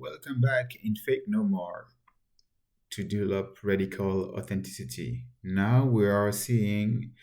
Welcome back in Fake No More to develop radical authenticity. Now we are seeing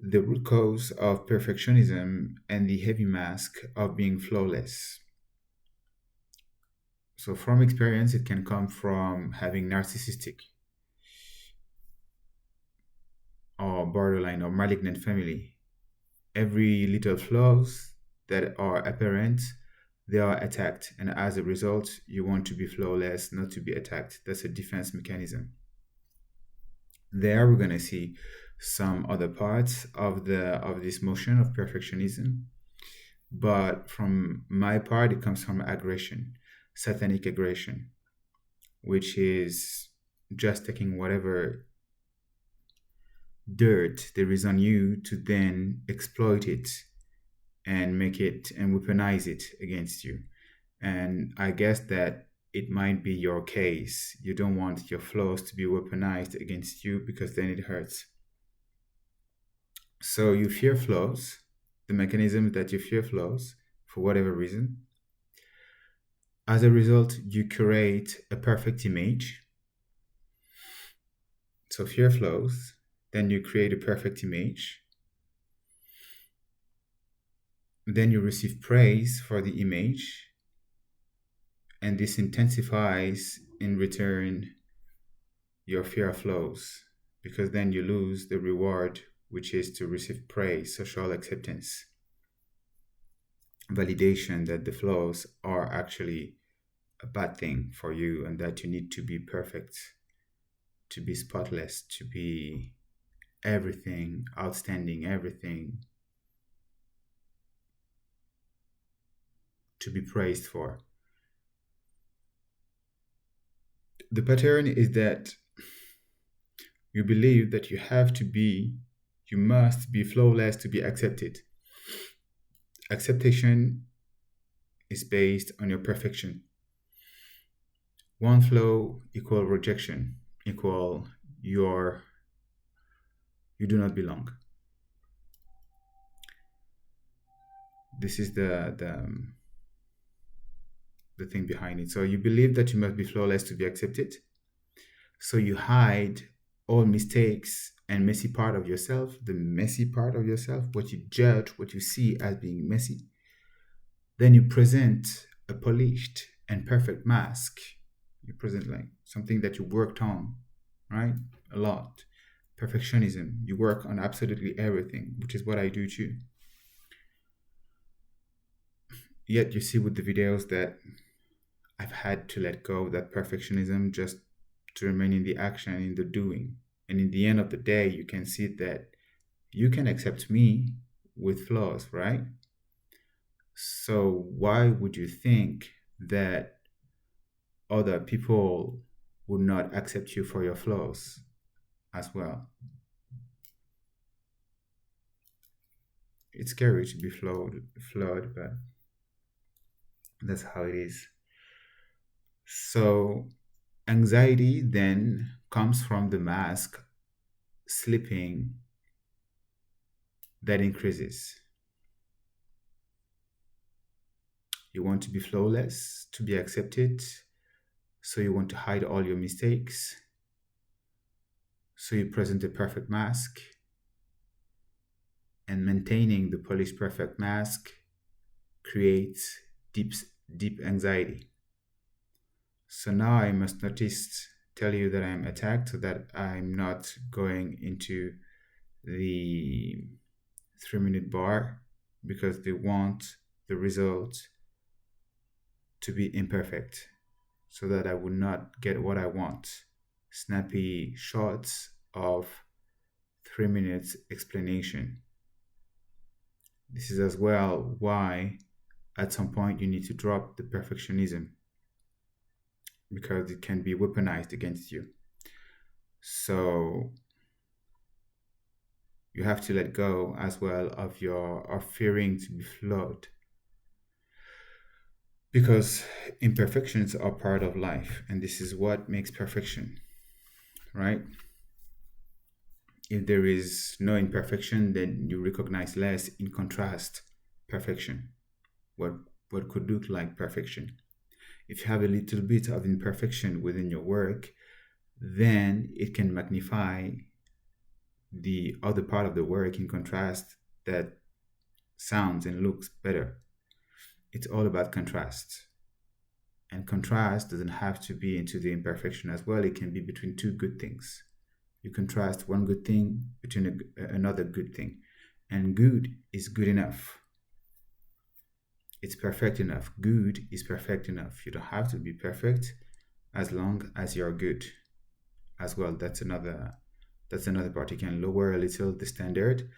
the root cause of perfectionism and the heavy mask of being flawless. So, from experience, it can come from having narcissistic or borderline or malignant family. Every little flaws that are apparent, they are attacked, and as a result, you want to be flawless, not to be attacked. That's a defense mechanism. There we're going to see some other parts of this motion of perfectionism, but from my part it comes from aggression, satanic aggression, which is just taking whatever dirt there is on you to then exploit it and make it and weaponize it against you. And I guess that it might be your case. You don't want your flaws to be weaponized against you because then it hurts. So you fear flaws, the mechanism that you fear flaws for whatever reason. As a result, you create a perfect image. So fear flaws, then you create a perfect image. Then you receive praise for the image, and this intensifies in return your fear of flaws because then you lose the reward, which is to receive praise, social acceptance, validation that the flaws are actually a bad thing for you and that you need to be perfect, to be spotless, to be everything, outstanding, everything to be praised for. The pattern is that you believe that you must be flawless to be accepted. Acceptation is based on your perfection. One flaw equal rejection, equal you do not belong. This is the thing behind it. So you believe that you must be flawless to be accepted. So you hide all mistakes and messy part of yourself, the messy part of yourself, what you judge, what you see as being messy. Then you present a polished and perfect mask. You present like something that you worked on, right? A lot. Perfectionism. You work on absolutely everything, which is what I do too. Yet you see with the videos that I've had to let go of that perfectionism just to remain in the action, in the doing. And in the end of the day, you can see that you can accept me with flaws, right? So why would you think that other people would not accept you for your flaws as well? It's scary to be flawed, but that's how it is. So anxiety then comes from the mask slipping that increases. You want to be flawless, to be accepted, so you want to hide all your mistakes. So you present a perfect mask, and maintaining the polished perfect mask creates deep anxiety. So now I must tell you that I'm attacked so that I'm not going into the 3-minute bar because they want the result to be imperfect so that I would not get what I want. Snappy shots of 3 minutes explanation. This is as well why at some point you need to drop the perfectionism because it can be weaponized against you. So you have to let go as well of fearing to be flawed. Because imperfections are part of life, and this is what makes perfection, right? If there is no imperfection, then you recognize less. In contrast, perfection. What could look like perfection? If you have a little bit of imperfection within your work, then it can magnify the other part of the work in contrast that sounds and looks better. It's all about contrast. And contrast doesn't have to be into the imperfection as well. It can be between two good things. You contrast one good thing between another good thing. And good is good enough. It's perfect enough. Good is perfect enough. You don't have to be perfect as long as you're good as well. That's another part. You can lower a little the standard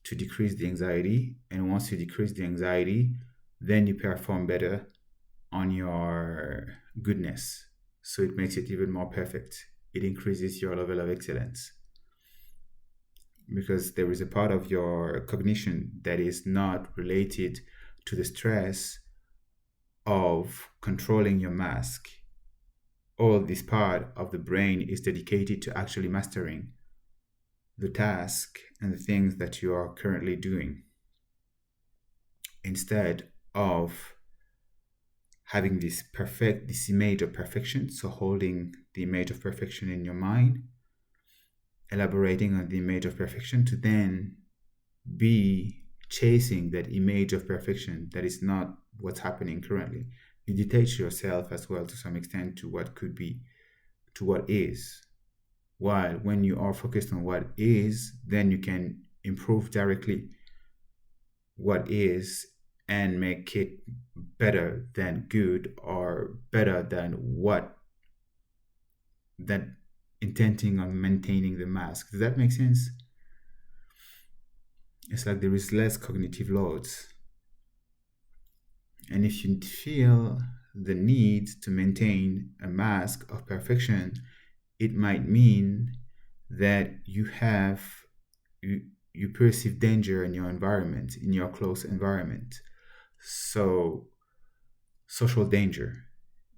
to decrease the anxiety. And once you decrease the anxiety, then you perform better on your goodness. So it makes it even more perfect. It increases your level of excellence because there is a part of your cognition that is not related to the stress of controlling your mask. All this part of the brain is dedicated to actually mastering the task and the things that you are currently doing instead of having this image of perfection. So holding the image of perfection in your mind, elaborating on the image of perfection to then be chasing that image of perfection that is not what's happening currently. You detach yourself as well to some extent to what could be, to what is. While when you are focused on what is, then you can improve directly what is and make it better than good or better than what, than intending on maintaining the mask. Does that make sense? It's like there is less cognitive loads. And if you feel the need to maintain a mask of perfection, it might mean that you perceive danger in your environment, in your close environment. So social danger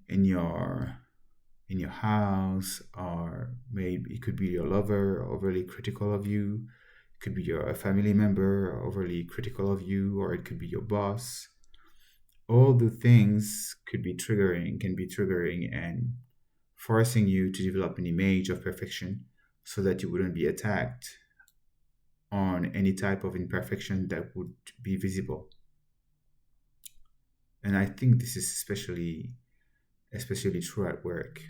in your house, or maybe it could be your lover overly critical of you, it could be a family member overly critical of you, or it could be your boss. All the things can be triggering and forcing you to develop an image of perfection so that you wouldn't be attacked on any type of imperfection that would be visible. And I think this is especially true at work,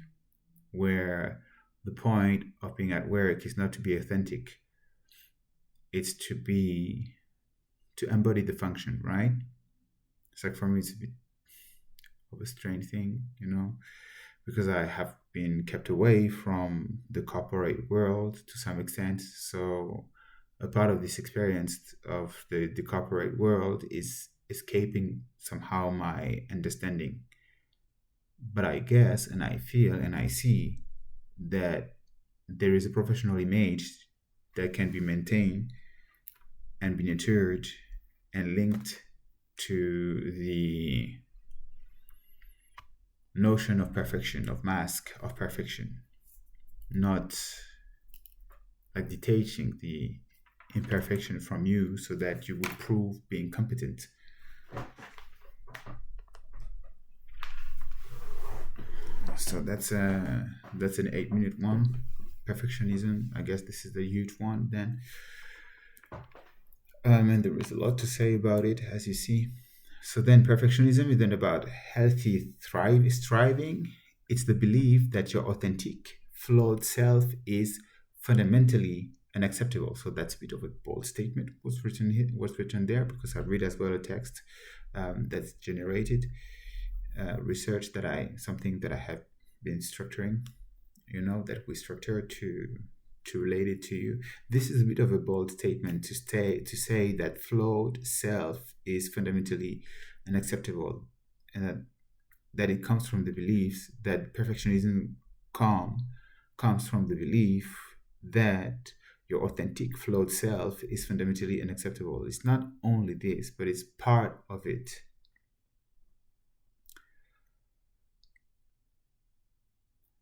where the point of being at work is not to be authentic. It's to embody the function, right? It's like for me, it's a bit of a strange thing, because I have been kept away from the corporate world to some extent. So a part of this experience of the corporate world is escaping somehow my understanding. But I guess, and I feel, and I see that there is a professional image that can be maintained and be nurtured and linked to the notion of perfection, of mask of perfection, not like detaching the imperfection from you so that you would prove being competent. So that's an 8-minute one. Perfectionism. I guess this is the huge one then. And there is a lot to say about it, as you see. So then perfectionism isn't about healthy striving. It's the belief that your authentic, flawed self is fundamentally unacceptable. So that's a bit of a bold statement. What's written there, because I read as well a text that's generated research something that I have been structuring, that we structure to relate it to you. This is a bit of a bold statement to say that flawed self is fundamentally unacceptable, and that it comes from the beliefs that perfectionism comes from the belief that your authentic flawed self is fundamentally unacceptable. It's not only this, but it's part of it.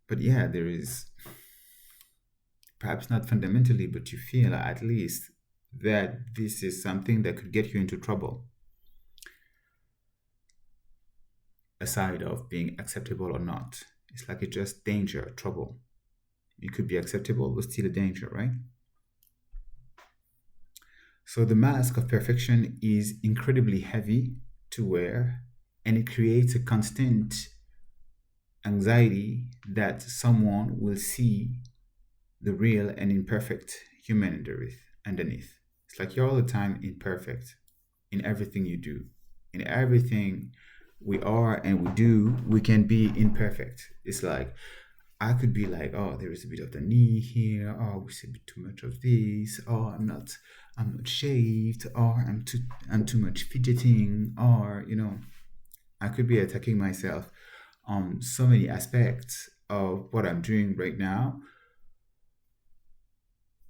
But yeah, there is, perhaps not fundamentally, but you feel at least that this is something that could get you into trouble. aside of being acceptable or not. It's like it's just danger, trouble. It could be acceptable, but still a danger, right? So the mask of perfection is incredibly heavy to wear, and it creates a constant anxiety that someone will see the real and imperfect human underneath. It's like you're all the time imperfect in everything you do. In everything we are and we do, we can be imperfect. It's like I could be like, oh, there is a bit of the knee here. Oh, we see a bit too much of this. Oh, I'm not shaved. Or I'm too much fidgeting. Or I could be attacking myself on so many aspects of what I'm doing right now,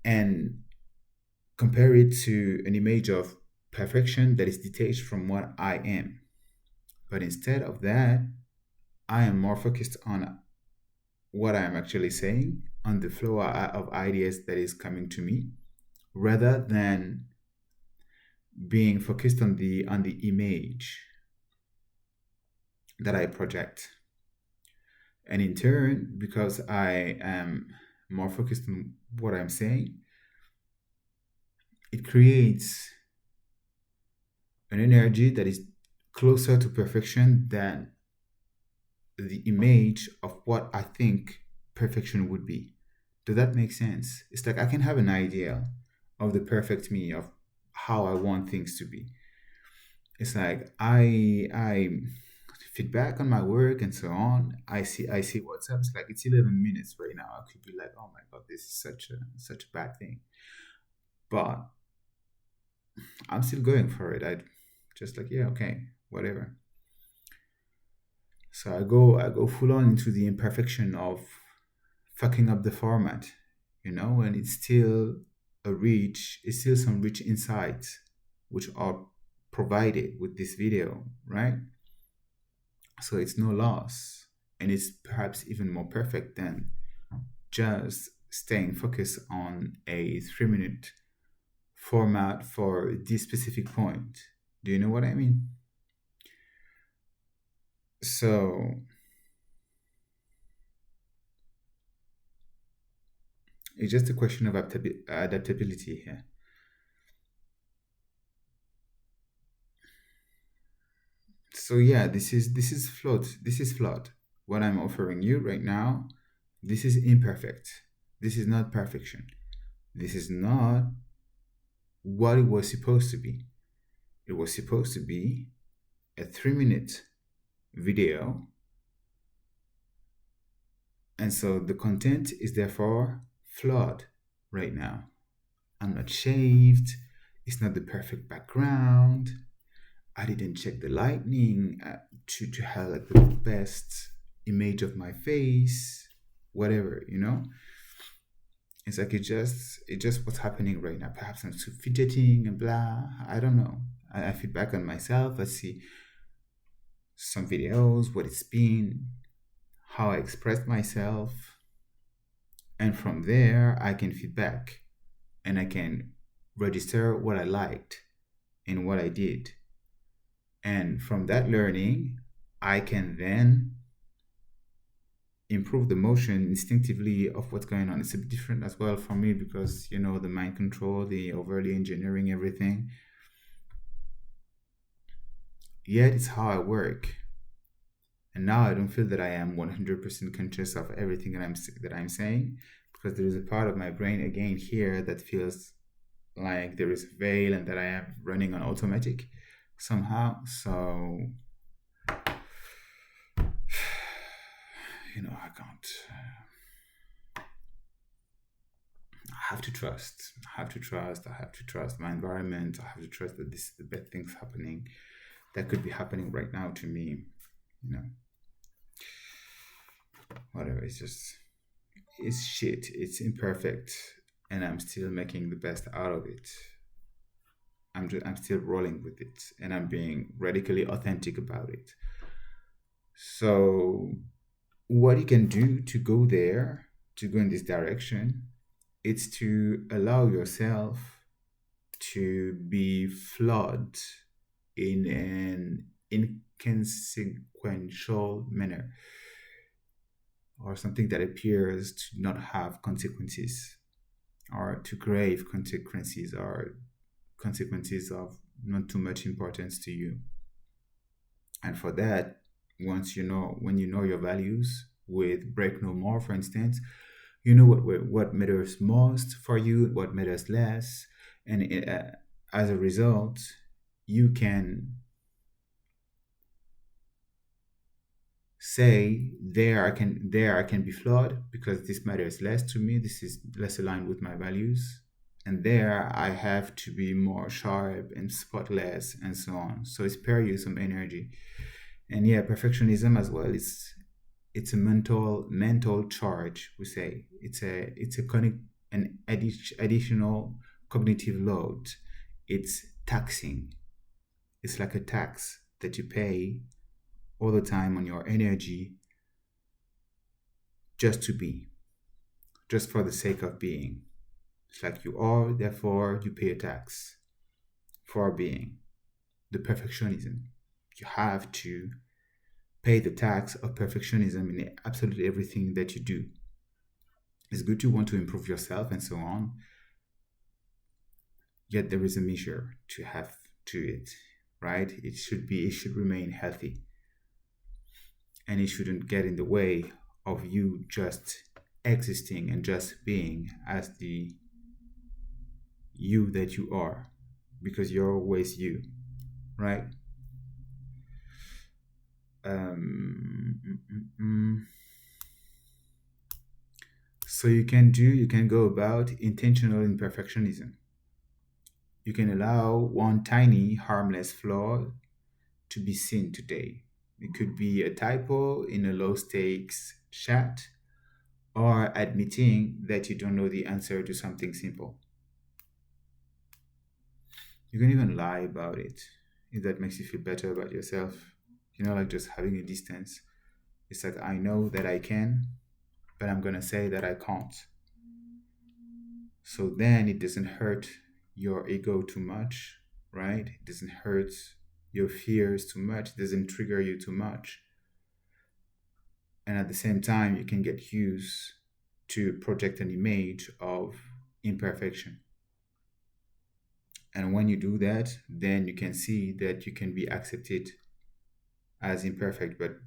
and compare it to an image of perfection that is detached from what I am. But instead of that, I am more focused on what I am actually saying, on the flow of ideas that is coming to me, rather than being focused on the image that I project. And in turn, because I am more focused on what I'm saying, it creates an energy that is closer to perfection than the image of what I think perfection would be. Does that make sense? It's like I can have an idea of the perfect me, of how I want things to be. It's like I feedback on my work and so on. I see what's up. It's like it's 11 minutes right now. I could be like, oh my god, this is such a bad thing. But I'm still going for it. I just like, yeah, okay, whatever. So I go full on into the imperfection of fucking up the format, and it's still some rich insights which are provided with this video, right? So it's no loss, and it's perhaps even more perfect than just staying focused on a 3 minute format for this specific point. Do you know what I mean? So it's just a question of adaptability here. So yeah, this is flawed. This is flawed. What I'm offering you right now, this is imperfect. This is not perfection. This is not what it was supposed to be. It was supposed to be a 3 minute video, and so the content is therefore flawed right now. I'm not shaved. It's not the perfect background. I didn't check the lighting to have like the best image of my face, whatever. It's like it just what's happening right now. Perhaps I'm too fidgeting and blah. I don't know. I feedback on myself. I see some videos, what it's been, how I expressed myself, and from there I can feedback and I can register what I liked and what I did. And from that learning, I can then improve the motion instinctively of what's going on. It's a bit different as well for me because, the mind control, the overly engineering everything. Yet it's how I work. And now I don't feel that I am 100% conscious of everything that I'm saying, because there is a part of my brain again here that feels like there is a veil and that I am running on automatic somehow. So I can't. I have to trust. I have to trust. I have to trust my environment. I have to trust that this is the best things happening that could be happening right now to me. Whatever. It's shit. It's imperfect, and I'm still making the best out of it. I'm still rolling with it, and I'm being radically authentic about it. So, what you can do to go there, to go in this direction, it's to allow yourself to be flawed in an inconsequential manner, or something that appears to not have consequences, or to grave consequences, or consequences of not too much importance to you. And for that, when you know your values with break no more, for instance, you know what matters most for you, what matters less, and as a result, you can say there I can be flawed because this matters less to me, this is less aligned with my values, and there I have to be more sharp and spotless and so on. So it spare you some energy. And yeah, perfectionism as well, it's a mental charge, we say. An additional cognitive load. It's taxing. It's like a tax that you pay all the time on your energy, just to be, just for the sake of being. It's like you are, therefore you pay a tax for being. The perfectionism. You have to pay the tax of perfectionism in absolutely everything that you do. It's good to want to improve yourself and so on, yet there is a measure to have to it, right? It should remain healthy, and it shouldn't get in the way of you just existing and just being as the you that you are, because you're always you, right? um, mm, mm, mm. So you can go about intentional imperfectionism. You can allow one tiny harmless flaw to be seen today. It could be a typo in a low stakes chat, or admitting that you don't know the answer to something simple. You can even lie about it if that makes you feel better about yourself. Like just having a distance. It's like, I know that I can, but I'm going to say that I can't. So then it doesn't hurt your ego too much, right? It doesn't hurt your fears too much, it doesn't trigger you too much. And at the same time, you can get used to project an image of imperfection. And when you do that, then you can see that you can be accepted as imperfect. But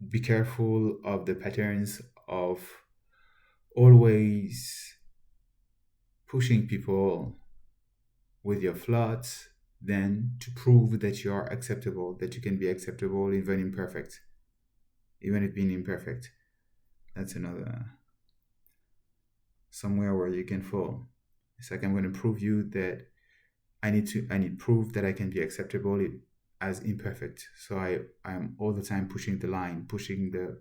be careful of the patterns of always pushing people with your flaws, then to prove that you are acceptable, that you can be acceptable even imperfect, even if being imperfect. That's another somewhere where you can fall. It's like, I'm going to prove you that I need proof that I can be acceptable as imperfect. So I'm all the time pushing the line, pushing the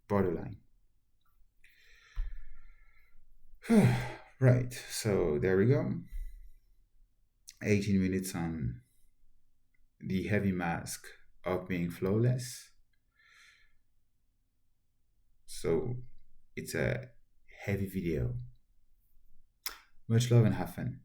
borderline. Right. So there we go. 18 minutes on the heavy mask of being flawless. So it's a heavy video. Much love and have fun.